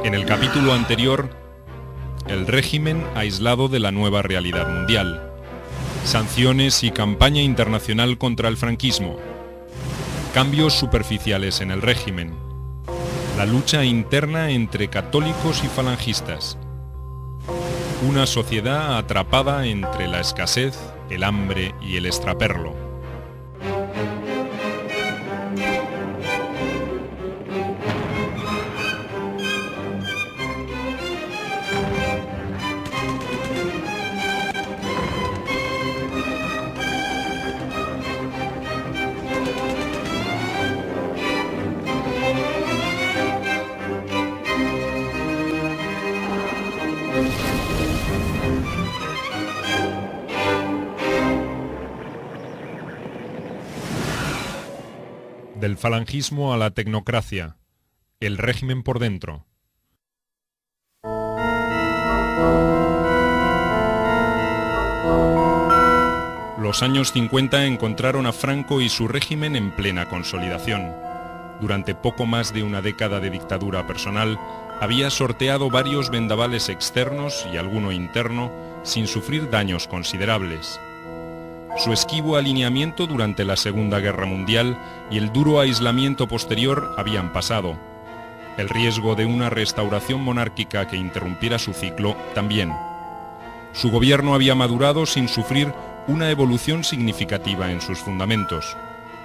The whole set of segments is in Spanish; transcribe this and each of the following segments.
En el capítulo anterior, el régimen aislado de la nueva realidad mundial, sanciones y campaña internacional contra el franquismo, cambios superficiales en el régimen, la lucha interna entre católicos y falangistas, una sociedad atrapada entre la escasez, el hambre y el extraperlo. Del falangismo a la tecnocracia, el régimen por dentro. Los años 50 encontraron a Franco y su régimen en plena consolidación. Durante poco más de una década de dictadura personal, había sorteado varios vendavales externos y alguno interno sin sufrir daños considerables. Su esquivo alineamiento durante la Segunda Guerra Mundial y el duro aislamiento posterior habían pasado. El riesgo de una restauración monárquica que interrumpiera su ciclo también. Su gobierno había madurado sin sufrir una evolución significativa en sus fundamentos.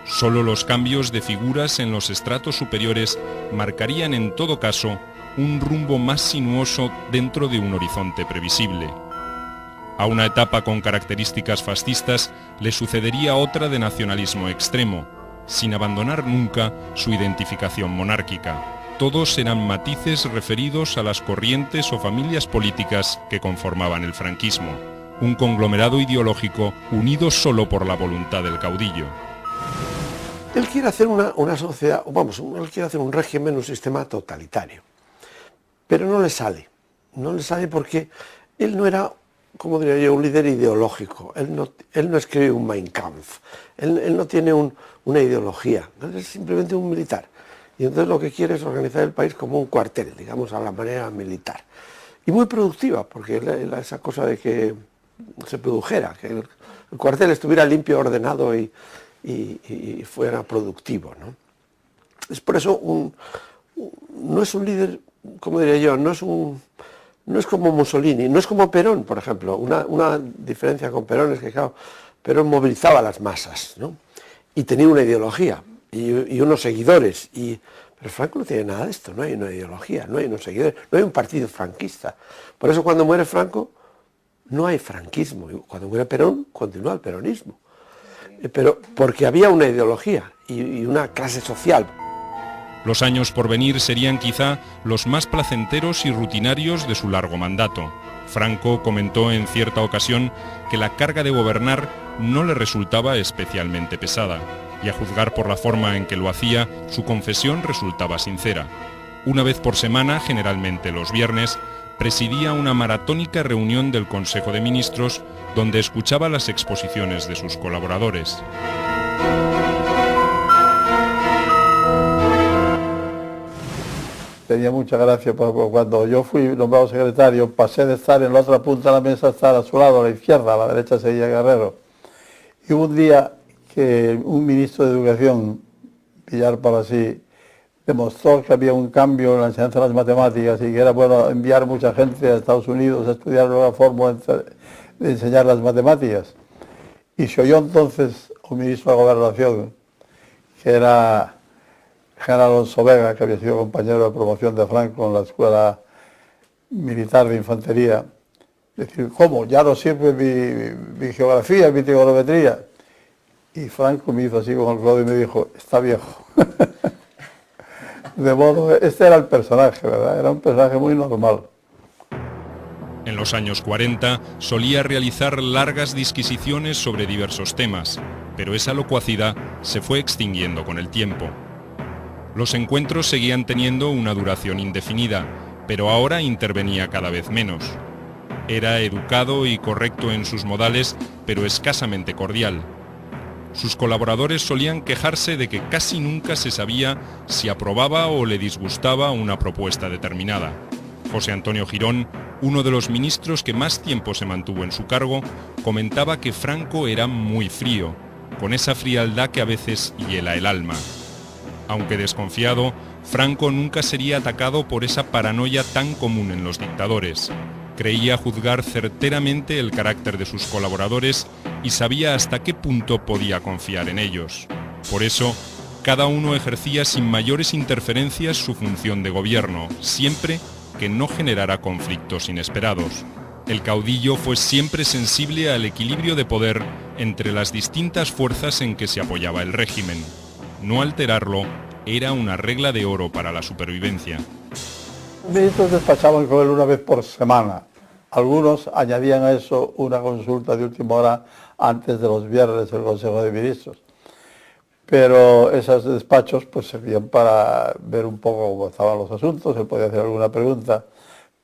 Solo los cambios de figuras en los estratos superiores marcarían en todo caso un rumbo más sinuoso dentro de un horizonte previsible. A una etapa con características fascistas le sucedería otra de nacionalismo extremo, sin abandonar nunca su identificación monárquica. Todos eran matices referidos a las corrientes o familias políticas que conformaban el franquismo, un conglomerado ideológico unido solo por la voluntad del caudillo. Él quiere hacer una sociedad, él quiere hacer un régimen, un sistema totalitario, pero no le sale porque él no era, como diría yo, un líder ideológico. Él no escribe un Mein Kampf, él no tiene una ideología, él es simplemente un militar. Y entonces lo que quiere es organizar el país como un cuartel, digamos, a la manera militar. Y muy productiva, porque esa cosa de que se produjera, que el cuartel estuviera limpio, ordenado y fuera productivo, ¿no? Es por eso no es un líder, como diría yo, no es como Mussolini, no es como Perón, por ejemplo. Una diferencia con Perón es que, claro, Perón movilizaba a las masas, ¿no? Y tenía una ideología y unos seguidores. Pero Franco no tiene nada de esto, no hay una ideología, no hay unos seguidores, no hay un partido franquista. Por eso cuando muere Franco no hay franquismo. Y cuando muere Perón continúa el peronismo. Pero porque había una ideología y una clase social. Los años por venir serían quizá los más placenteros y rutinarios de su largo mandato. Franco comentó en cierta ocasión que la carga de gobernar no le resultaba especialmente pesada, y a juzgar por la forma en que lo hacía, su confesión resultaba sincera. Una vez por semana, generalmente los viernes, presidía una maratónica reunión del Consejo de Ministros donde escuchaba las exposiciones de sus colaboradores. Tenía mucha gracia porque cuando yo fui nombrado secretario pasé de estar en la otra punta de la mesa a estar a su lado, a la izquierda, a la derecha seguía Guerrero. Y hubo un día que un ministro de Educación, Villar Palasí, demostró que había un cambio en la enseñanza de las matemáticas y que era bueno enviar mucha gente a Estados Unidos a estudiar una fórmula de enseñar las matemáticas. Y se oyó entonces un ministro de Gobernación, que era General Alonso Vega, que había sido compañero de promoción de Franco en la Escuela Militar de Infantería, decir, ¿cómo? Ya no sirve mi geografía, mi trigonometría. Y Franco me hizo así con el codo y me dijo, está viejo. De modo, este era el personaje, ¿verdad? Era un personaje muy normal. En los años 40 solía realizar largas disquisiciones sobre diversos temas, pero esa locuacidad se fue extinguiendo con el tiempo. Los encuentros seguían teniendo una duración indefinida, pero ahora intervenía cada vez menos. Era educado y correcto en sus modales, pero escasamente cordial. Sus colaboradores solían quejarse de que casi nunca se sabía si aprobaba o le disgustaba una propuesta determinada. José Antonio Girón, uno de los ministros que más tiempo se mantuvo en su cargo, comentaba que Franco era muy frío, con esa frialdad que a veces hiela el alma. Aunque desconfiado, Franco nunca sería atacado por esa paranoia tan común en los dictadores. Creía juzgar certeramente el carácter de sus colaboradores y sabía hasta qué punto podía confiar en ellos. Por eso, cada uno ejercía sin mayores interferencias su función de gobierno, siempre que no generara conflictos inesperados. El caudillo fue siempre sensible al equilibrio de poder entre las distintas fuerzas en que se apoyaba el régimen. No alterarlo era una regla de oro para la supervivencia. Los ministros despachaban con él una vez por semana. Algunos añadían a eso una consulta de última hora antes de los viernes del Consejo de Ministros. Pero esos despachos pues servían para ver un poco cómo estaban los asuntos, él podía hacer alguna pregunta,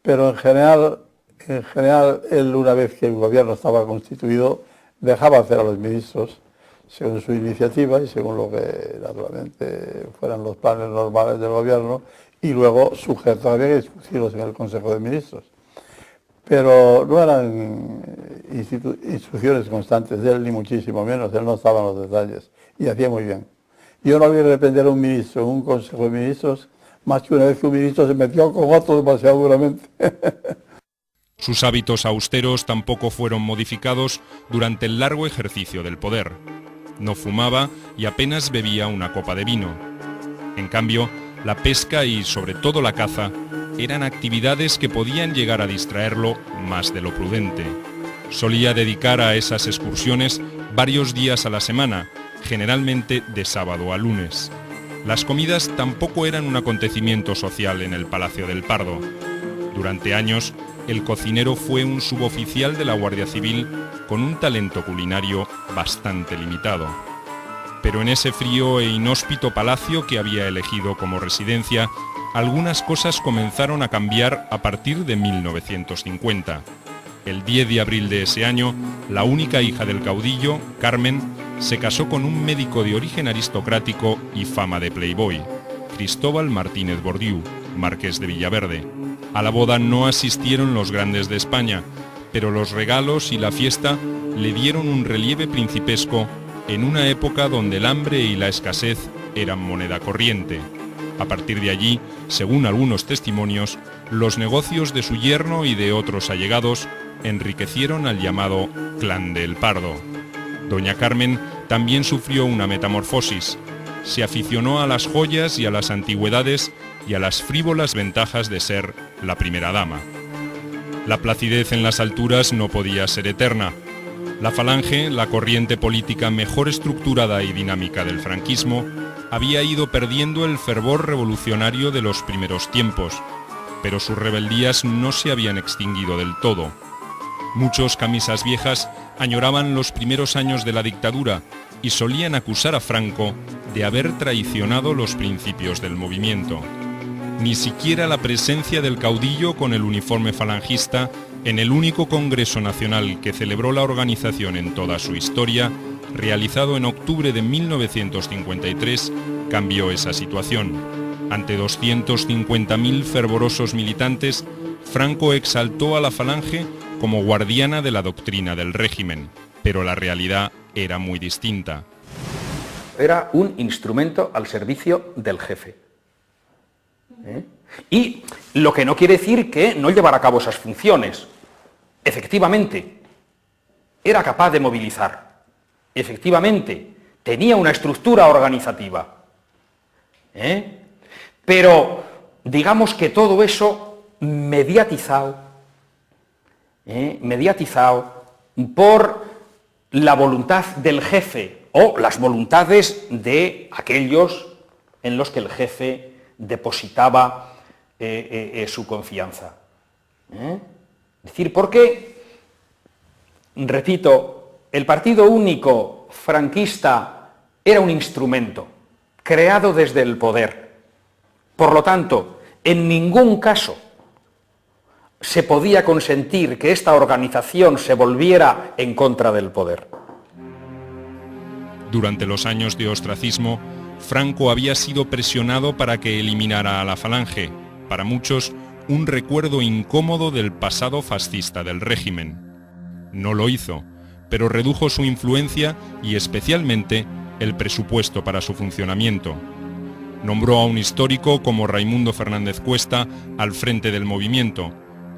pero en general él, una vez que el gobierno estaba constituido, dejaba hacer a los ministros según su iniciativa y según lo que naturalmente fueran los planes normales del gobierno, y luego sujetos había que discutirlos en el Consejo de Ministros. Pero no eran instrucciones constantes de él, ni muchísimo menos, él no estaba en los detalles, y hacía muy bien. Yo no había que reprender a un ministro en un Consejo de Ministros, más que una vez que un ministro se metió con otro demasiado duramente. Sus hábitos austeros tampoco fueron modificados durante el largo ejercicio del poder. No fumaba y apenas bebía una copa de vino. En cambio, la pesca y sobre todo la caza eran actividades que podían llegar a distraerlo más de lo prudente. Solía dedicar a esas excursiones varios días a la semana, generalmente de sábado a lunes. Las comidas tampoco eran un acontecimiento social en el Palacio del Pardo. Durante años, el cocinero fue un suboficial de la Guardia Civil con un talento culinario bastante limitado. Pero en ese frío e inhóspito palacio que había elegido como residencia, algunas cosas comenzaron a cambiar a partir de 1950. El 10 de abril de ese año, la única hija del caudillo, Carmen, se casó con un médico de origen aristocrático y fama de playboy, Cristóbal Martínez Bordiú, marqués de Villaverde. A la boda no asistieron los grandes de España, pero los regalos y la fiesta le dieron un relieve principesco en una época donde el hambre y la escasez eran moneda corriente. A partir de allí, según algunos testimonios, los negocios de su yerno y de otros allegados enriquecieron al llamado Clan del Pardo. Doña Carmen también sufrió una metamorfosis. Se aficionó a las joyas y a las antigüedades y a las frívolas ventajas de ser la primera dama. La placidez en las alturas no podía ser eterna. La Falange, la corriente política mejor estructurada y dinámica del franquismo, había ido perdiendo el fervor revolucionario de los primeros tiempos, pero sus rebeldías no se habían extinguido del todo. Muchos camisas viejas añoraban los primeros años de la dictadura y solían acusar a Franco de haber traicionado los principios del movimiento. Ni siquiera la presencia del caudillo con el uniforme falangista en el único Congreso Nacional que celebró la organización en toda su historia, realizado en octubre de 1953, cambió esa situación. Ante 250.000 fervorosos militantes, Franco exaltó a la Falange como guardiana de la doctrina del régimen, pero la realidad era muy distinta. Era un instrumento al servicio del jefe. Y lo que no quiere decir que no llevara a cabo esas funciones. Efectivamente, era capaz de movilizar. Efectivamente, tenía una estructura organizativa. Pero digamos que todo eso mediatizado por la voluntad del jefe o las voluntades de aquellos en los que el jefe depositaba su confianza. Es decir, porque, repito, el partido único franquista era un instrumento creado desde el poder. Por lo tanto, en ningún caso se podía consentir que esta organización se volviera en contra del poder. Durante los años de ostracismo, Franco había sido presionado para que eliminara a la Falange, para muchos un recuerdo incómodo del pasado fascista del régimen. No lo hizo, pero redujo su influencia y especialmente el presupuesto para su funcionamiento. Nombró a un histórico como Raimundo Fernández Cuesta al frente del movimiento,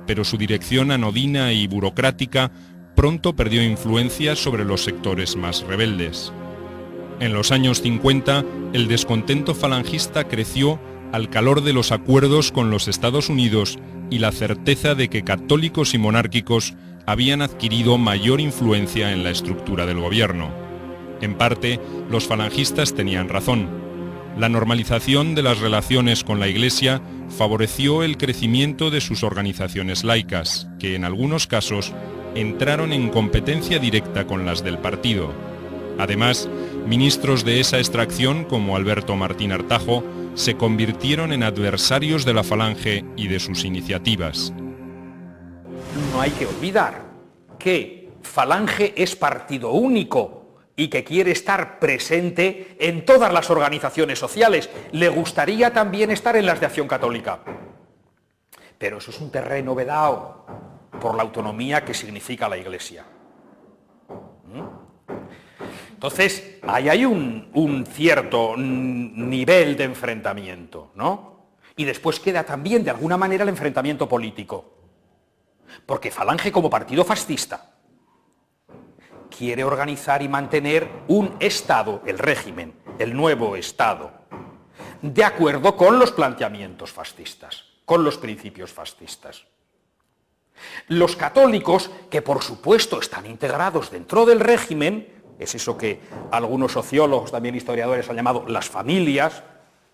pero su dirección anodina y burocrática pronto perdió influencia sobre los sectores más rebeldes. En los años 50, el descontento falangista creció al calor de los acuerdos con los Estados Unidos y la certeza de que católicos y monárquicos habían adquirido mayor influencia en la estructura del gobierno. En parte, los falangistas tenían razón. La normalización de las relaciones con la Iglesia favoreció el crecimiento de sus organizaciones laicas, que en algunos casos entraron en competencia directa con las del partido. Además, ministros de esa extracción, como Alberto Martín Artajo, se convirtieron en adversarios de la Falange y de sus iniciativas. No hay que olvidar que Falange es partido único y que quiere estar presente en todas las organizaciones sociales. Le gustaría también estar en las de Acción Católica. Pero eso es un terreno vedado por la autonomía que significa la Iglesia. Entonces, ahí hay un cierto nivel de enfrentamiento, ¿no? Y después queda también, de alguna manera, el enfrentamiento político. Porque Falange, como partido fascista, quiere organizar y mantener un Estado, el régimen, el nuevo Estado, de acuerdo con los planteamientos fascistas, con los principios fascistas. Los católicos, que por supuesto están integrados dentro del régimen, es eso que algunos sociólogos, también historiadores, han llamado las familias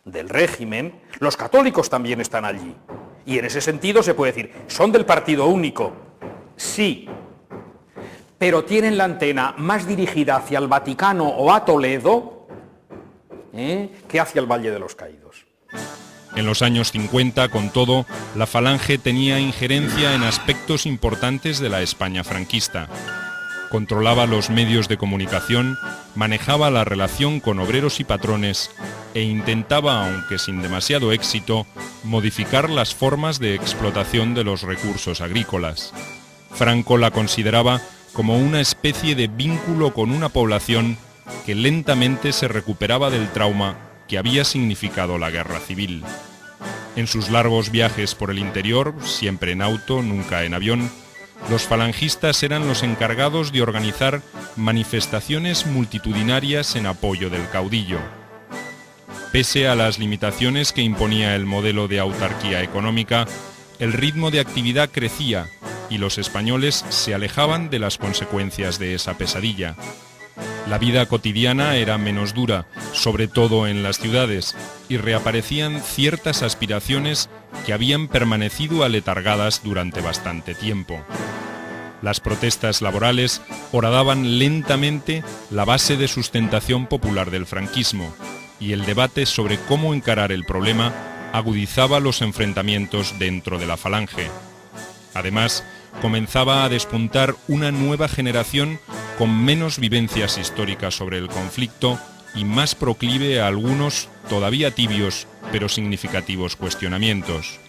del régimen, los católicos también están allí. Y en ese sentido se puede decir, ¿son del partido único? Sí, pero tienen la antena más dirigida hacia el Vaticano o a Toledo que hacia el Valle de los Caídos. En los años 50, con todo, la Falange tenía injerencia en aspectos importantes de la España franquista. Controlaba los medios de comunicación, manejaba la relación con obreros y patrones e intentaba, aunque sin demasiado éxito, modificar las formas de explotación de los recursos agrícolas. Franco la consideraba como una especie de vínculo con una población que lentamente se recuperaba del trauma que había significado la guerra civil. En sus largos viajes por el interior, siempre en auto, nunca en avión, los falangistas eran los encargados de organizar manifestaciones multitudinarias en apoyo del caudillo. Pese a las limitaciones que imponía el modelo de autarquía económica, el ritmo de actividad crecía y los españoles se alejaban de las consecuencias de esa pesadilla. La vida cotidiana era menos dura, sobre todo en las ciudades, y reaparecían ciertas aspiraciones que habían permanecido aletargadas durante bastante tiempo. Las protestas laborales horadaban lentamente la base de sustentación popular del franquismo, y el debate sobre cómo encarar el problema agudizaba los enfrentamientos dentro de la Falange. Además, comenzaba a despuntar una nueva generación con menos vivencias históricas sobre el conflicto y más proclive a algunos todavía tibios pero significativos cuestionamientos.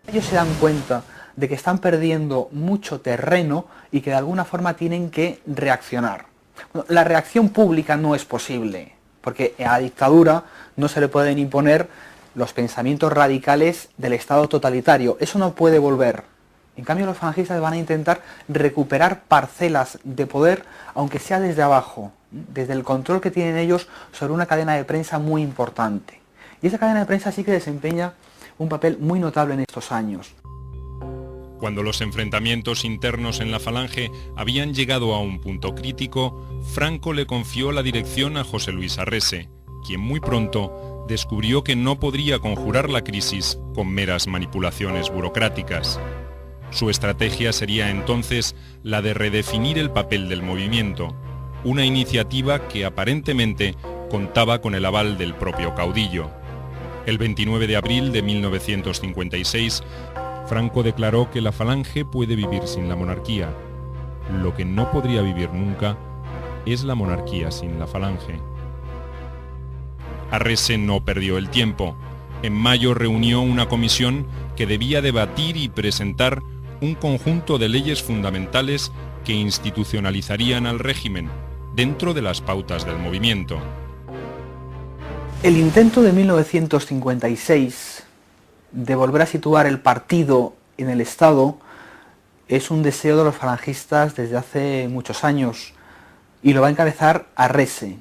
Ellos se dan cuenta de que están perdiendo mucho terreno y que de alguna forma tienen que reaccionar. Bueno, la reacción pública no es posible, porque a la dictadura no se le pueden imponer los pensamientos radicales del Estado totalitario. Eso no puede volver. En cambio, los falangistas van a intentar recuperar parcelas de poder, aunque sea desde abajo, desde el control que tienen ellos sobre una cadena de prensa muy importante. Y esa cadena de prensa sí que desempeña un papel muy notable en estos años. Cuando los enfrentamientos internos en la Falange habían llegado a un punto crítico, Franco le confió la dirección a José Luis Arrese, quien muy pronto descubrió que no podría conjurar la crisis con meras manipulaciones burocráticas. Su estrategia sería entonces la de redefinir el papel del movimiento, una iniciativa que aparentemente contaba con el aval del propio caudillo. El 29 de abril de 1956, Franco declaró que la Falange puede vivir sin la monarquía. Lo que no podría vivir nunca es la monarquía sin la Falange. Arrese no perdió el tiempo. En mayo reunió una comisión que debía debatir y presentar un conjunto de leyes fundamentales que institucionalizarían al régimen dentro de las pautas del movimiento. El intento de 1956 de volver a situar el partido en el Estado es un deseo de los falangistas desde hace muchos años y lo va a encabezar Arrese.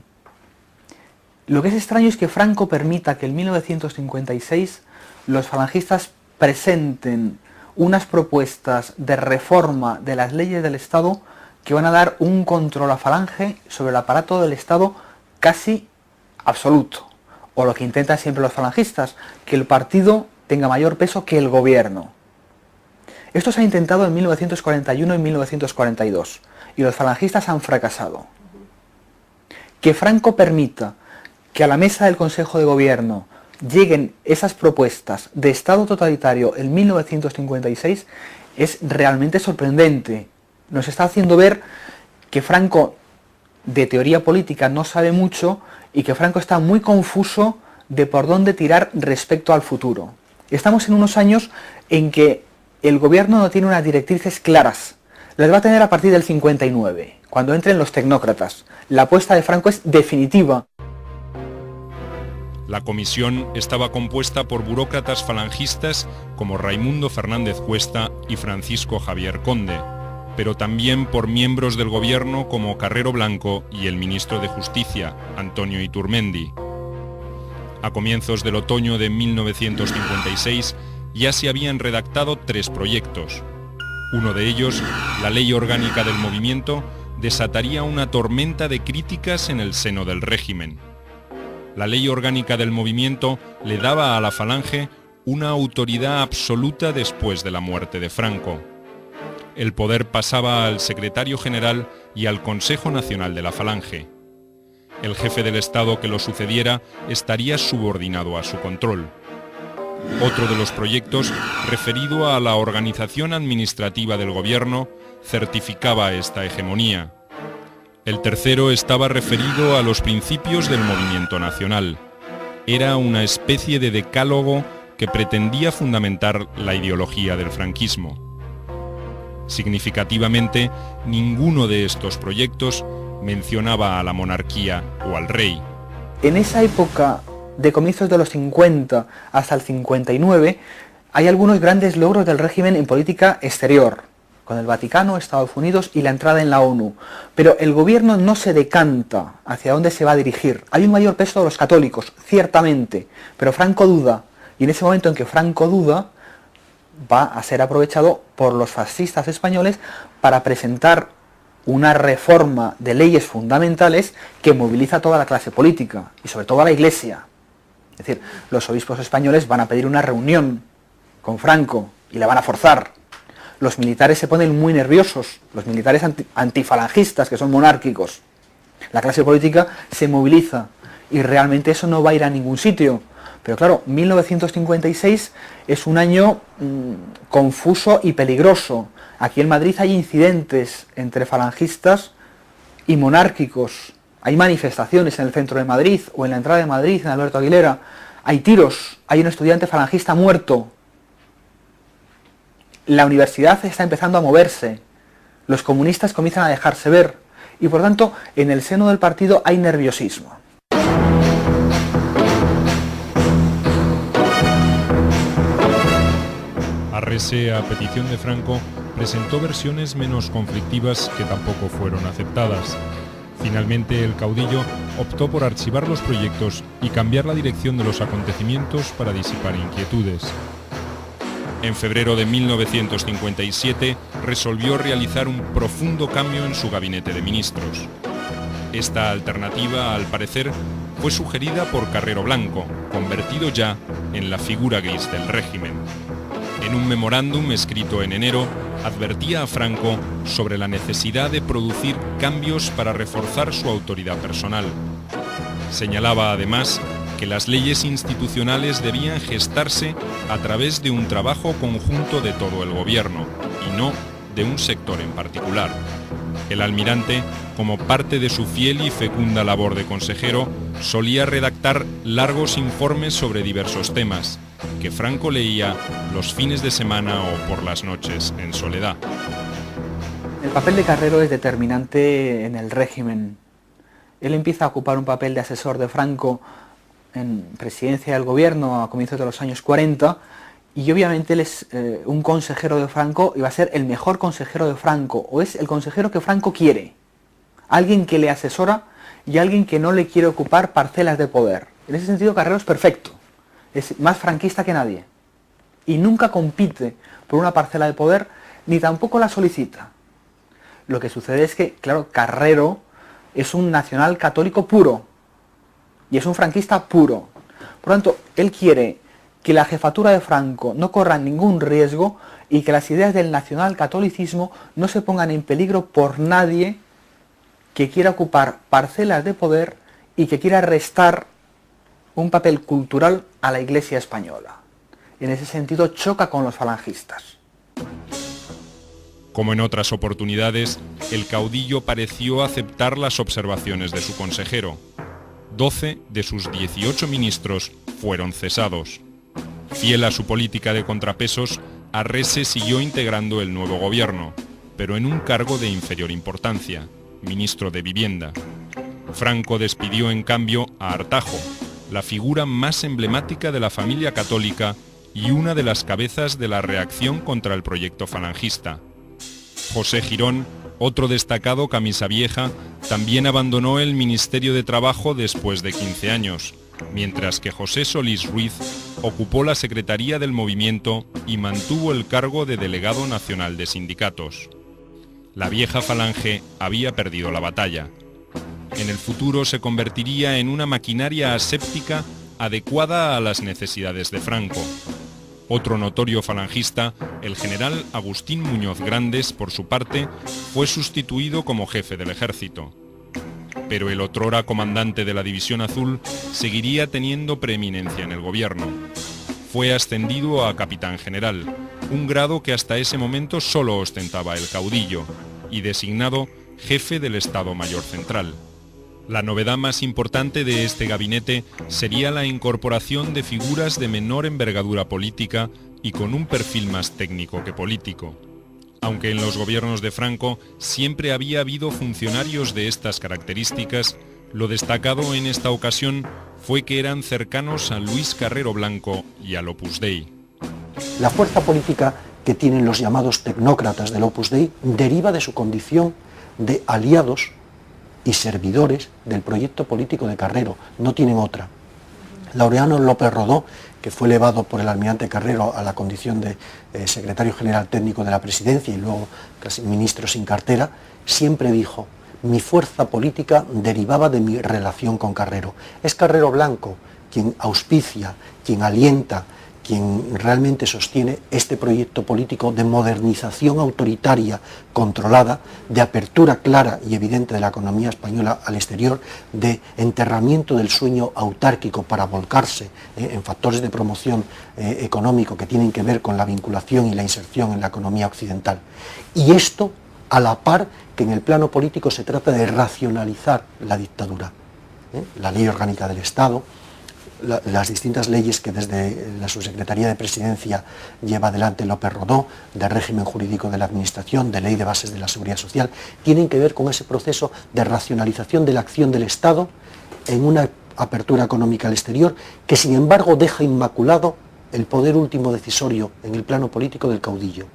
Lo que es extraño es que Franco permita que en 1956 los falangistas presenten unas propuestas de reforma de las leyes del Estado que van a dar un control a Falange sobre el aparato del Estado casi absoluto. O lo que intentan siempre los falangistas, que el partido tenga mayor peso que el gobierno. Esto se ha intentado en 1941 y 1942, y los falangistas han fracasado. Que Franco permita que a la mesa del Consejo de Gobierno lleguen esas propuestas de Estado totalitario en 1956 es realmente sorprendente. Nos está haciendo ver que Franco de teoría política no sabe mucho y que Franco está muy confuso de por dónde tirar respecto al futuro. Estamos en unos años en que el gobierno no tiene unas directrices claras. Las va a tener a partir del 59, cuando entren los tecnócratas. La apuesta de Franco es definitiva. La comisión estaba compuesta por burócratas falangistas como Raimundo Fernández Cuesta y Francisco Javier Conde, pero también por miembros del gobierno como Carrero Blanco y el ministro de Justicia, Antonio Iturmendi. A comienzos del otoño de 1956 ya se habían redactado 3 proyectos. Uno de ellos, la Ley Orgánica del Movimiento, desataría una tormenta de críticas en el seno del régimen. La Ley Orgánica del Movimiento le daba a la Falange una autoridad absoluta después de la muerte de Franco. El poder pasaba al secretario general y al Consejo Nacional de la Falange. El jefe del Estado que lo sucediera estaría subordinado a su control. Otro de los proyectos, referido a la organización administrativa del gobierno, certificaba esta hegemonía. El tercero estaba referido a los principios del movimiento nacional. Era una especie de decálogo que pretendía fundamentar la ideología del franquismo. Significativamente, ninguno de estos proyectos mencionaba a la monarquía o al rey. En esa época, de comienzos de los 50 hasta el 59, hay algunos grandes logros del régimen en política exterior, con el Vaticano, Estados Unidos y la entrada en la ONU. Pero el gobierno no se decanta hacia dónde se va a dirigir. Hay un mayor peso de los católicos, ciertamente, pero Franco duda. Y en ese momento en que Franco duda, va a ser aprovechado por los fascistas españoles para presentar una reforma de leyes fundamentales que moviliza a toda la clase política y sobre todo a la Iglesia. Es decir, los obispos españoles van a pedir una reunión con Franco y la van a forzar. Los militares se ponen muy nerviosos, los militares antifalangistas, que son monárquicos. La clase política se moviliza y realmente eso no va a ir a ningún sitio. Pero claro, 1956 es un año confuso y peligroso. Aquí en Madrid hay incidentes entre falangistas y monárquicos. Hay manifestaciones en el centro de Madrid o en la entrada de Madrid, en Alberto Aguilera. Hay tiros, hay un estudiante falangista muerto. La universidad está empezando a moverse, los comunistas comienzan a dejarse ver y por tanto en el seno del partido hay nerviosismo. Arrese, a petición de Franco, presentó versiones menos conflictivas que tampoco fueron aceptadas. Finalmente, el caudillo optó por archivar los proyectos y cambiar la dirección de los acontecimientos para disipar inquietudes. En febrero de 1957 resolvió realizar un profundo cambio en su gabinete de ministros. Esta alternativa, al parecer, fue sugerida por Carrero Blanco, convertido ya en la figura gris del régimen. En un memorándum escrito en enero, advertía a Franco sobre la necesidad de producir cambios para reforzar su autoridad personal. Señalaba además que las leyes institucionales debían gestarse a través de un trabajo conjunto de todo el gobierno y no de un sector en particular. El almirante, como parte de su fiel y fecunda labor de consejero, solía redactar largos informes sobre diversos temas, que Franco leía los fines de semana o por las noches en soledad. El papel de Carrero es determinante en el régimen. Él empieza a ocupar un papel de asesor de Franco en presidencia del gobierno a comienzos de los años 40, y obviamente él es un consejero de Franco y va a ser el mejor consejero de Franco, o es el consejero que Franco quiere. Alguien que le asesora y alguien que no le quiere ocupar parcelas de poder. En ese sentido Carrero es perfecto, es más franquista que nadie. Y nunca compite por una parcela de poder, ni tampoco la solicita. Lo que sucede es que, claro, Carrero es un nacional católico puro, y es un franquista puro. Por lo tanto, él quiere que la jefatura de Franco no corra ningún riesgo y que las ideas del nacionalcatolicismo no se pongan en peligro por nadie que quiera ocupar parcelas de poder y que quiera restar un papel cultural a la Iglesia española. En ese sentido choca con los falangistas. Como en otras oportunidades, el caudillo pareció aceptar las observaciones de su consejero. 12 de sus 18 ministros fueron cesados. Fiel a su política de contrapesos, Arrese siguió integrando el nuevo gobierno, pero en un cargo de inferior importancia, ministro de Vivienda. Franco despidió en cambio a Artajo, la figura más emblemática de la familia católica y una de las cabezas de la reacción contra el proyecto falangista. José Girón, otro destacado camisa vieja, también abandonó el Ministerio de Trabajo después de 15 años, mientras que José Solís Ruiz ocupó la Secretaría del Movimiento y mantuvo el cargo de delegado nacional de sindicatos. La vieja falange había perdido la batalla. En el futuro se convertiría en una maquinaria aséptica adecuada a las necesidades de Franco. Otro notorio falangista, el general Agustín Muñoz Grandes, por su parte, fue sustituido como jefe del ejército. Pero el otrora comandante de la División Azul seguiría teniendo preeminencia en el gobierno. Fue ascendido a capitán general, un grado que hasta ese momento solo ostentaba el caudillo, y designado jefe del Estado Mayor Central. La novedad más importante de este gabinete sería la incorporación de figuras de menor envergadura política y con un perfil más técnico que político. Aunque en los gobiernos de Franco siempre había habido funcionarios de estas características, lo destacado en esta ocasión fue que eran cercanos a Luis Carrero Blanco y al Opus Dei. La fuerza política que tienen los llamados tecnócratas del Opus Dei deriva de su condición de aliados y servidores del proyecto político de Carrero, no tienen otra. Laureano López Rodó, que fue elevado por el almirante Carrero a la condición de secretario general técnico de la presidencia y luego casi ministro sin cartera, siempre dijo: mi fuerza política derivaba de mi relación con Carrero. Es Carrero Blanco quien auspicia, quien alienta, quien realmente sostiene este proyecto político de modernización autoritaria controlada, de apertura clara y evidente de la economía española al exterior, de enterramiento del sueño autárquico para volcarse en factores de promoción económico que tienen que ver con la vinculación y la inserción en la economía occidental. Y esto a la par que en el plano político se trata de racionalizar la dictadura. La ley orgánica del Estado, las distintas leyes que desde la subsecretaría de Presidencia lleva adelante López Rodó, de régimen jurídico de la Administración, de ley de bases de la Seguridad Social, tienen que ver con ese proceso de racionalización de la acción del Estado en una apertura económica al exterior, que sin embargo deja inmaculado el poder último decisorio en el plano político del caudillo.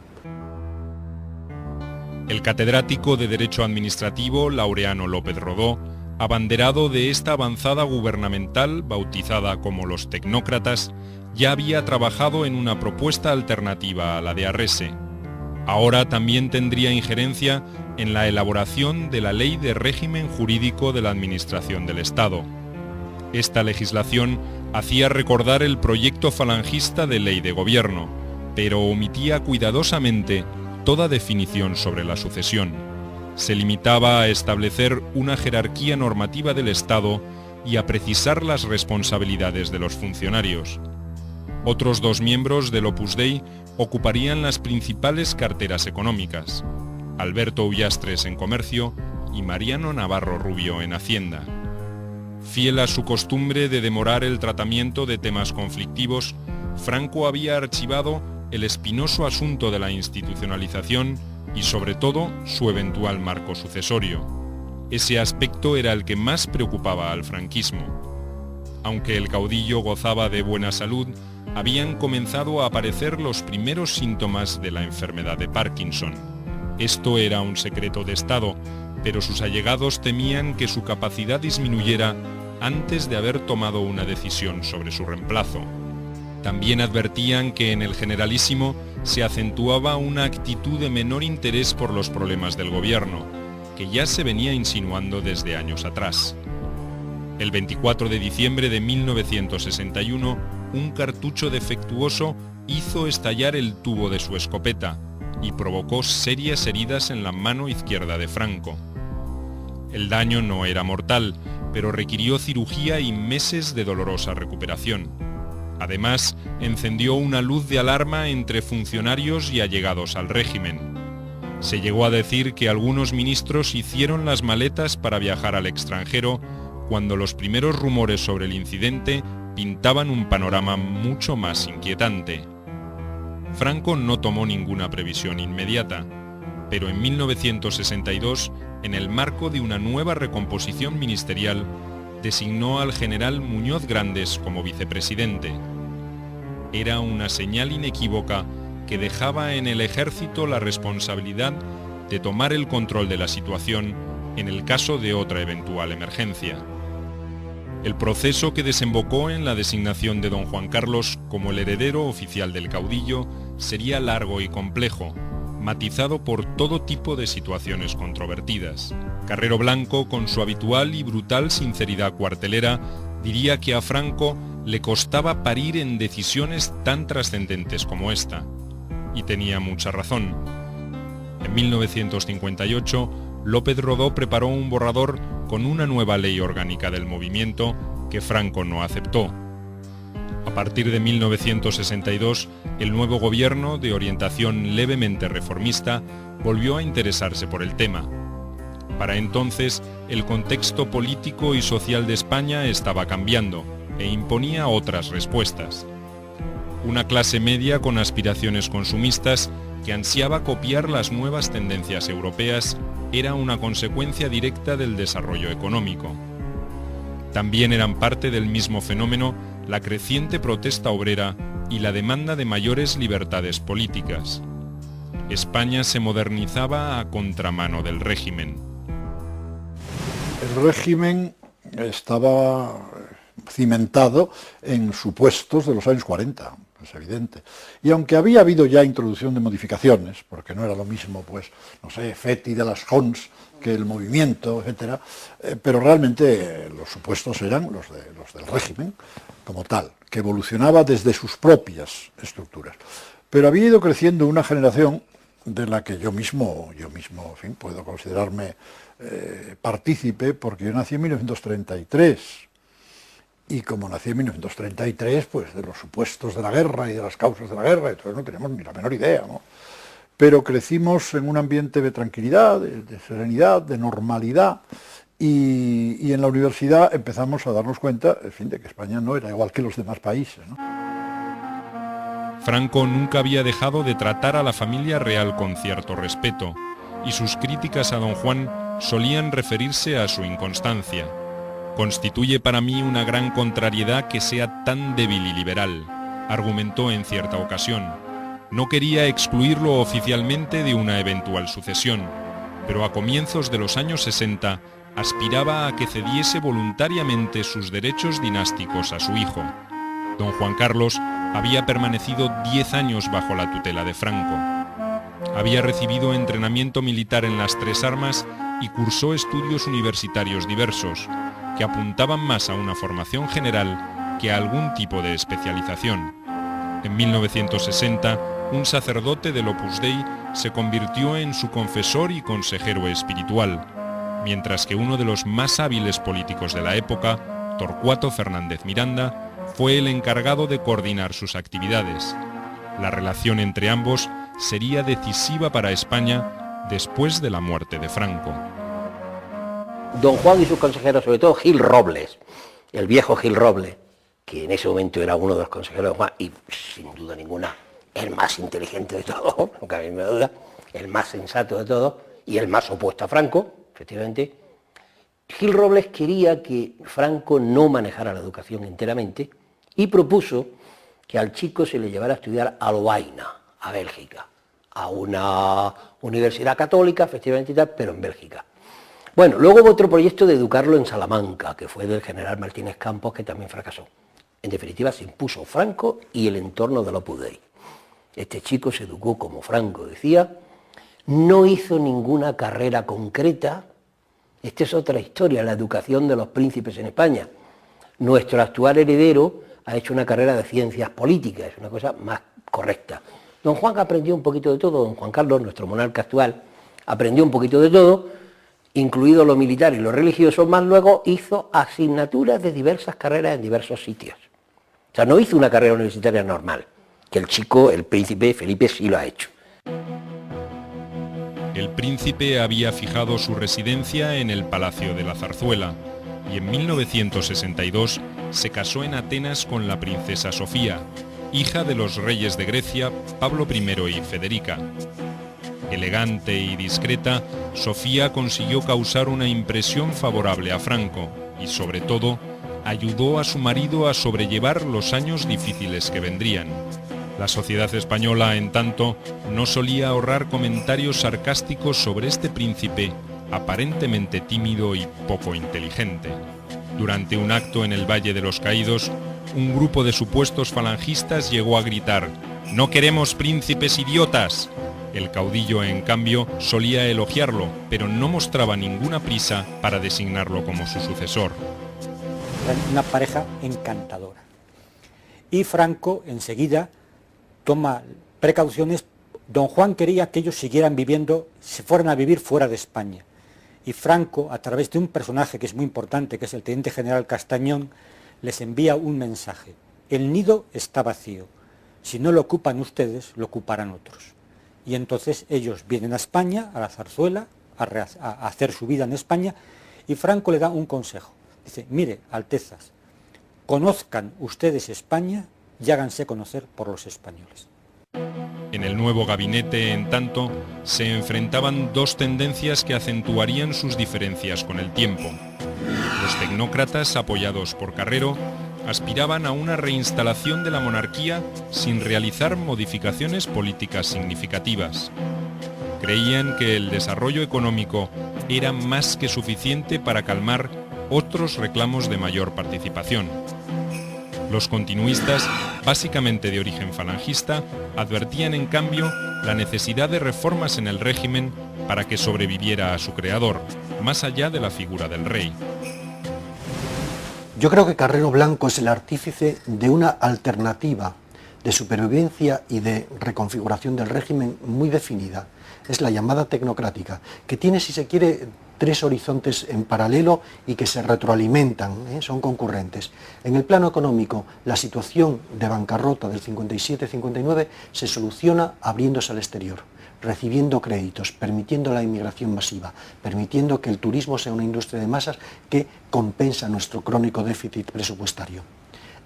El catedrático de Derecho Administrativo, Laureano López Rodó, abanderado de esta avanzada gubernamental bautizada como los tecnócratas, ya había trabajado en una propuesta alternativa a la de Arrese. Ahora también tendría injerencia en la elaboración de la Ley de Régimen Jurídico de la Administración del Estado. Esta legislación hacía recordar el proyecto falangista de ley de gobierno, pero omitía cuidadosamente toda definición sobre la sucesión. Se limitaba a establecer una jerarquía normativa del Estado y a precisar las responsabilidades de los funcionarios. Otros dos miembros del Opus Dei ocuparían las principales carteras económicas. Alberto Ullastres en Comercio y Mariano Navarro Rubio en Hacienda. Fiel a su costumbre de demorar el tratamiento de temas conflictivos, Franco había archivado el espinoso asunto de la institucionalización y sobre todo su eventual marco sucesorio. Ese aspecto era el que más preocupaba al franquismo. Aunque el caudillo gozaba de buena salud, habían comenzado a aparecer los primeros síntomas de la enfermedad de Parkinson. Esto era un secreto de Estado, pero sus allegados temían que su capacidad disminuyera antes de haber tomado una decisión sobre su reemplazo. También advertían que en el Generalísimo se acentuaba una actitud de menor interés por los problemas del gobierno, que ya se venía insinuando desde años atrás. El 24 de diciembre de 1961, un cartucho defectuoso hizo estallar el tubo de su escopeta y provocó serias heridas en la mano izquierda de Franco. El daño no era mortal, pero requirió cirugía y meses de dolorosa recuperación. Además, encendió una luz de alarma entre funcionarios y allegados al régimen. Se llegó a decir que algunos ministros hicieron las maletas para viajar al extranjero cuando los primeros rumores sobre el incidente pintaban un panorama mucho más inquietante. Franco no tomó ninguna previsión inmediata, pero en 1962, en el marco de una nueva recomposición ministerial, designó al general Muñoz Grandes como vicepresidente. Era una señal inequívoca que dejaba en el ejército la responsabilidad de tomar el control de la situación en el caso de otra eventual emergencia. El proceso que desembocó en la designación de don Juan Carlos como el heredero oficial del caudillo sería largo y complejo, matizado por todo tipo de situaciones controvertidas. Carrero Blanco, con su habitual y brutal sinceridad cuartelera, diría que a Franco le costaba parir en decisiones tan trascendentes como esta. Y tenía mucha razón. En 1958, López Rodó preparó un borrador con una nueva ley orgánica del movimiento que Franco no aceptó. A partir de 1962, el nuevo gobierno, de orientación levemente reformista, volvió a interesarse por el tema. Para entonces, el contexto político y social de España estaba cambiando e imponía otras respuestas. Una clase media con aspiraciones consumistas que ansiaba copiar las nuevas tendencias europeas era una consecuencia directa del desarrollo económico. También eran parte del mismo fenómeno la creciente protesta obrera y la demanda de mayores libertades políticas. España se modernizaba a contramano del régimen. El régimen estaba cimentado en supuestos de los años 40, es evidente. Y aunque había habido ya introducción de modificaciones, porque no era lo mismo, pues, no sé, Feti de las Hons que el movimiento, etcétera, pero realmente los supuestos eran los del régimen como tal, que evolucionaba desde sus propias estructuras. Pero había ido creciendo una generación de la que yo mismo, en fin, puedo considerarme partícipe, porque yo nací en 1933, y como nací en 1933, pues de los supuestos de la guerra y de las causas de la guerra, entonces no teníamos ni la menor idea, ¿no? Pero crecimos en un ambiente de tranquilidad, de serenidad, de normalidad, y en la universidad empezamos a darnos cuenta, en fin, de que España no era igual que los demás países, ¿no? Franco nunca había dejado de tratar a la familia real con cierto respeto, y sus críticas a don Juan solían referirse a su inconstancia. Constituye para mí una gran contrariedad que sea tan débil y liberal, argumentó en cierta ocasión. No quería excluirlo oficialmente de una eventual sucesión, pero a comienzos de los años 60 aspiraba a que cediese voluntariamente sus derechos dinásticos a su hijo. Don Juan Carlos había permanecido 10 años bajo la tutela de Franco. Había recibido entrenamiento militar en las tres armas y cursó estudios universitarios diversos, que apuntaban más a una formación general que a algún tipo de especialización. En 1960, un sacerdote del Opus Dei se convirtió en su confesor y consejero espiritual, mientras que uno de los más hábiles políticos de la época, Torcuato Fernández Miranda, fue el encargado de coordinar sus actividades. La relación entre ambos sería decisiva para España después de la muerte de Franco. Don Juan y sus consejeros, sobre todo Gil Robles, el viejo Gil Robles, que en ese momento era uno de los consejeros de Juan, y sin duda ninguna, el más inteligente de todos, no cabe ninguna duda, el más sensato de todos, y el más opuesto a Franco, efectivamente. Gil Robles quería que Franco no manejara la educación enteramente y propuso que al chico se le llevara a estudiar a Lovaina, a Bélgica, a una universidad católica, efectivamente, pero en Bélgica. Bueno, luego hubo otro proyecto de educarlo en Salamanca, que fue del general Martínez Campos, que también fracasó. En definitiva, se impuso Franco y el entorno del Opus Dei. Este chico se educó como Franco decía, no hizo ninguna carrera concreta. Esta es otra historia, la educación de los príncipes en España. Nuestro actual heredero ha hecho una carrera de ciencias políticas, es una cosa más correcta. Don Juan aprendió un poquito de todo, don Juan Carlos, nuestro monarca actual, aprendió un poquito de todo, incluido lo militar y lo religioso, más luego hizo asignaturas de diversas carreras en diversos sitios. O sea, no hizo una carrera universitaria normal, que el chico, el príncipe Felipe, sí lo ha hecho. El príncipe había fijado su residencia en el Palacio de la Zarzuela y en 1962 se casó en Atenas con la princesa Sofía, hija de los reyes de Grecia Pablo I y Federica. Elegante y discreta, Sofía consiguió causar una impresión favorable a Franco y, sobre todo, ayudó a su marido a sobrellevar los años difíciles que vendrían. La sociedad española, en tanto, no solía ahorrar comentarios sarcásticos sobre este príncipe aparentemente tímido y poco inteligente. Durante un acto en el Valle de los Caídos, un grupo de supuestos falangistas llegó a gritar: «¡No queremos príncipes idiotas!». El caudillo, en cambio, solía elogiarlo, pero no mostraba ninguna prisa para designarlo como su sucesor. Una pareja encantadora. Y Franco enseguida toma precauciones. Don Juan quería que ellos siguieran viviendo, se fueran a vivir fuera de España. Y Franco, a través de un personaje que es muy importante, que es el teniente general Castañón, les envía un mensaje: el nido está vacío, si no lo ocupan ustedes, lo ocuparán otros. Y entonces ellos vienen a España, a la Zarzuela, a hacer su vida en España, y Franco le da un consejo. Dice: mire, Altezas, conozcan ustedes España y háganse conocer por los españoles. En el nuevo gabinete, en tanto, se enfrentaban dos tendencias que acentuarían sus diferencias con el tiempo. Los tecnócratas, apoyados por Carrero, aspiraban a una reinstalación de la monarquía sin realizar modificaciones políticas significativas. Creían que el desarrollo económico era más que suficiente para calmar otros reclamos de mayor participación. Los continuistas, básicamente de origen falangista, advertían en cambio la necesidad de reformas en el régimen para que sobreviviera a su creador, más allá de la figura del rey. Yo creo que Carrero Blanco es el artífice de una alternativa de supervivencia y de reconfiguración del régimen muy definida. Es la llamada tecnocrática, que tiene, si se quiere, tres horizontes en paralelo y que se retroalimentan, son concurrentes. En el plano económico, la situación de bancarrota del 57-59 se soluciona abriéndose al exterior, recibiendo créditos, permitiendo la inmigración masiva, permitiendo que el turismo sea una industria de masas que compensa nuestro crónico déficit presupuestario.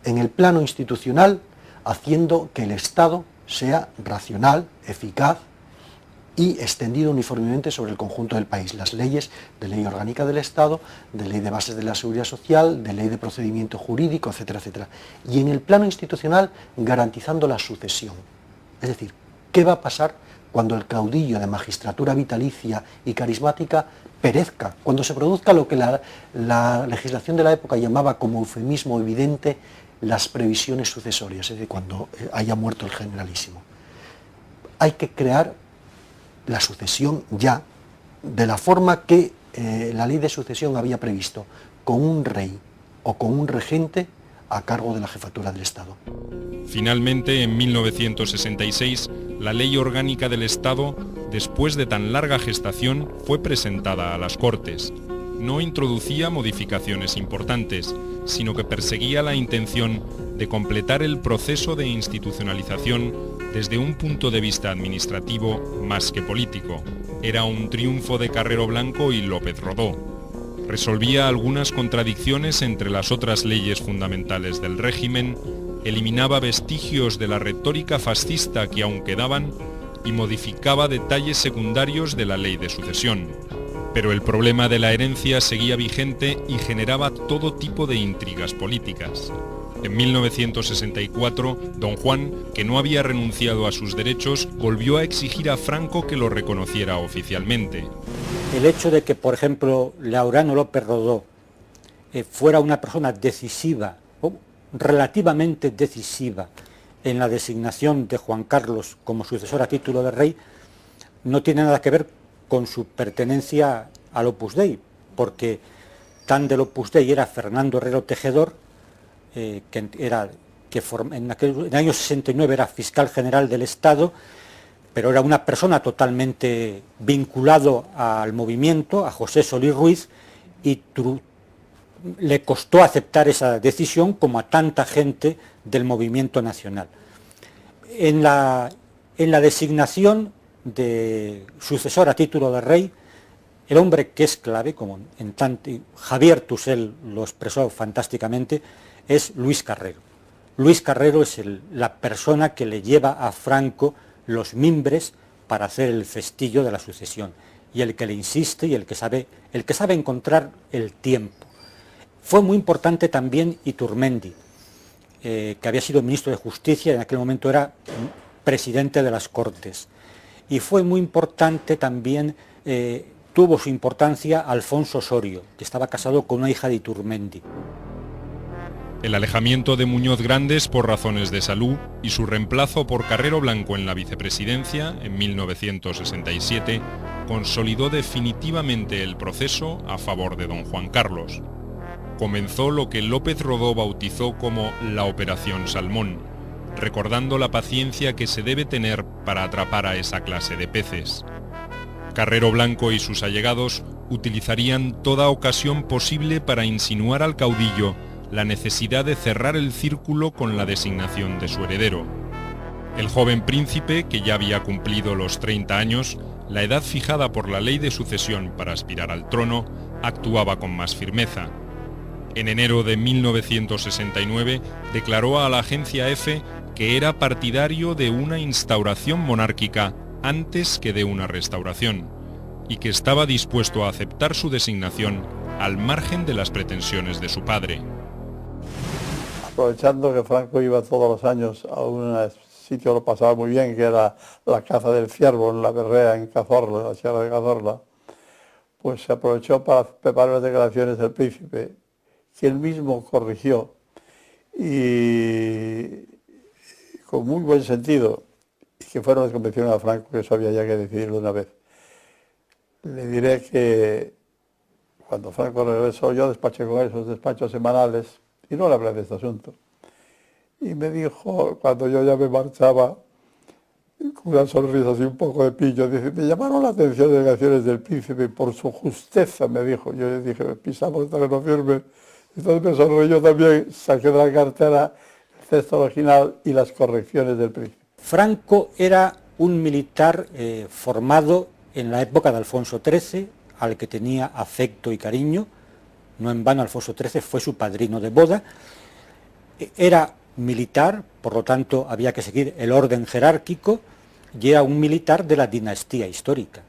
En el plano institucional, haciendo que el Estado sea racional, eficaz y extendido uniformemente sobre el conjunto del país. Las leyes de ley orgánica del Estado, de ley de bases de la seguridad social, de ley de procedimiento jurídico, etcétera, etcétera. Y en el plano institucional, garantizando la sucesión. Es decir, ¿qué va a pasar cuando el caudillo de magistratura vitalicia y carismática perezca? Cuando se produzca lo que la legislación de la época llamaba como eufemismo evidente las previsiones sucesorias, es decir, cuando haya muerto el generalísimo. Hay que crear la sucesión ya, de la forma que la ley de sucesión había previsto, con un rey o con un regente a cargo de la jefatura del Estado. Finalmente, en 1966, la Ley Orgánica del Estado, después de tan larga gestación, fue presentada a las Cortes. No introducía modificaciones importantes, sino que perseguía la intención de completar el proceso de institucionalización desde un punto de vista administrativo más que político. era un triunfo de Carrero Blanco y López Rodó. Resolvía algunas contradicciones entre las otras leyes fundamentales del régimen, eliminaba vestigios de la retórica fascista que aún quedaban y modificaba detalles secundarios de la ley de sucesión. Pero el problema de la herencia seguía vigente y generaba todo tipo de intrigas políticas. En 1964, don Juan, que no había renunciado a sus derechos, volvió a exigir a Franco que lo reconociera oficialmente. El hecho de que, por ejemplo, Laureano López Rodó fuera una persona decisiva, o relativamente decisiva, en la designación de Juan Carlos como sucesor a título de rey, no tiene nada que ver con su pertenencia al Opus Dei, porque tan del Opus Dei era Fernando Herrero Tejedor, en el año 69 era fiscal general del Estado, pero era una persona totalmente vinculado al movimiento, a José Solís Ruiz, y le costó aceptar esa decisión como a tanta gente del movimiento nacional. En la designación de sucesor a título de rey, el hombre que es clave, como Javier Tusell lo expresó fantásticamente, es Luis Carrero. Luis Carrero es la persona que le lleva a Franco los mimbres para hacer el festillo de la sucesión, y el que le insiste y el que sabe encontrar el tiempo. Fue muy importante también Iturmendi, que había sido ministro de Justicia y en aquel momento era presidente de las Cortes. Y fue muy importante también, tuvo su importancia Alfonso Osorio, que estaba casado con una hija de Iturmendi. El alejamiento de Muñoz Grandes por razones de salud y su reemplazo por Carrero Blanco en la vicepresidencia en 1967 consolidó definitivamente el proceso a favor de don Juan Carlos. Comenzó lo que López Rodó bautizó como la Operación Salmón, recordando la paciencia que se debe tener para atrapar a esa clase de peces. Carrero Blanco y sus allegados utilizarían toda ocasión posible para insinuar al caudillo la necesidad de cerrar el círculo con la designación de su heredero. El joven príncipe, que ya había cumplido los 30 años, la edad fijada por la ley de sucesión para aspirar al trono, actuaba con más firmeza. En enero de 1969 declaró a la agencia EFE que era partidario de una instauración monárquica antes que de una restauración, y que estaba dispuesto a aceptar su designación al margen de las pretensiones de su padre. Aprovechando que Franco iba todos los años a un sitio, lo pasaba muy bien, que era la caza del ciervo en la berrea en Cazorla, en la sierra de Cazorla, pues se aprovechó para preparar las declaraciones del príncipe, que él mismo corrigió, y con muy buen sentido, y que fueron las que convencieron a Franco que eso había ya que decidirlo de una vez. Le diré que cuando Franco regresó, yo despaché con él esos despachos semanales, y no le hablé de este asunto. Y me dijo, cuando yo ya me marchaba, con una sonrisa así un poco de pillo, dice, me llamaron la atención las declaraciones del príncipe por su justeza, me dijo. Yo le dije, pisamos terreno firme. Entonces me sonreí yo también, saqué de la cartera el texto original y las correcciones del príncipe. Franco era un militar formado en la época de Alfonso XIII, al que tenía afecto y cariño. No en vano Alfonso XIII fue su padrino de boda. Era militar, por lo tanto había que seguir el orden jerárquico, y era un militar de la dinastía histórica,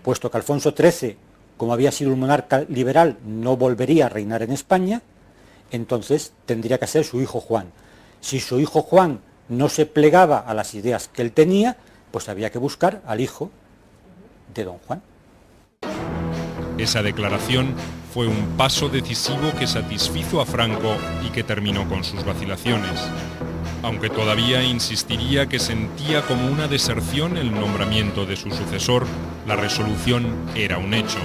puesto que Alfonso XIII, como había sido un monarca liberal, no volvería a reinar en España, entonces tendría que ser su hijo Juan. Si su hijo Juan no se plegaba a las ideas que él tenía, pues había que buscar al hijo de don Juan. Esa declaración fue un paso decisivo que satisfizo a Franco y que terminó con sus vacilaciones, aunque todavía insistiría que sentía como una deserción el nombramiento de su sucesor. La resolución era un hecho.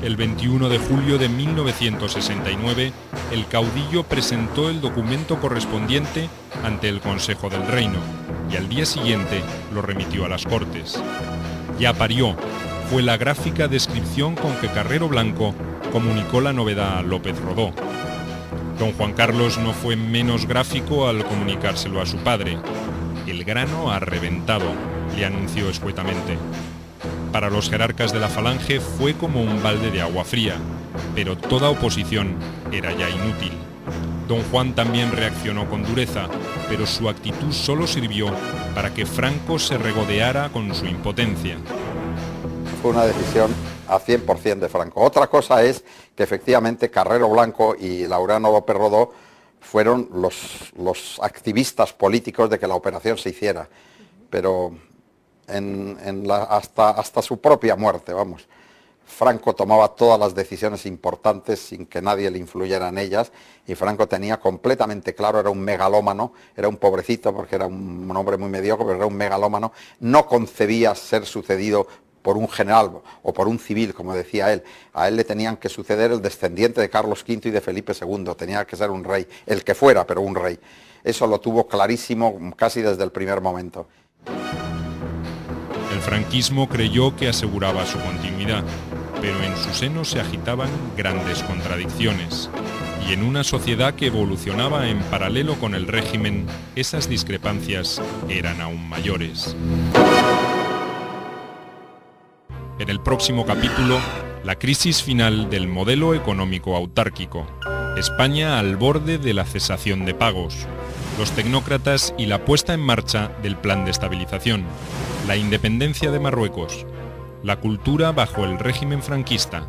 El 21 de julio de 1969, el caudillo presentó el documento correspondiente ante el Consejo del Reino y al día siguiente lo remitió a las Cortes. Ya parió, fue la gráfica descripción con que Carrero Blanco comunicó la novedad a López Rodó. Don Juan Carlos no fue menos gráfico al comunicárselo a su padre. El grano ha reventado, le anunció escuetamente. Para los jerarcas de la Falange fue como un balde de agua fría, pero toda oposición era ya inútil. Don Juan también reaccionó con dureza, pero su actitud solo sirvió para que Franco se regodeara con su impotencia. Fue una decisión a 100% de Franco. Otra cosa es que efectivamente Carrero Blanco y Laureano López Rodó fueron los activistas políticos de que la operación se hiciera, pero hasta su propia muerte, vamos. Franco tomaba todas las decisiones importantes sin que nadie le influyera en ellas, y Franco tenía completamente claro, era un megalómano, era un pobrecito porque era un hombre muy mediocre, pero era un megalómano, no concebía ser sucedido por un general o por un civil, como decía él. A él le tenían que suceder el descendiente de Carlos V y de Felipe II, tenía que ser un rey, el que fuera, pero un rey. Eso lo tuvo clarísimo casi desde el primer momento. El franquismo creyó que aseguraba su continuidad, pero en su seno se agitaban grandes contradicciones. Y en una sociedad que evolucionaba en paralelo con el régimen, esas discrepancias eran aún mayores. En el próximo capítulo, la crisis final del modelo económico autárquico. España al borde de la cesación de pagos. Los tecnócratas y la puesta en marcha del plan de estabilización. La independencia de Marruecos. La cultura bajo el régimen franquista.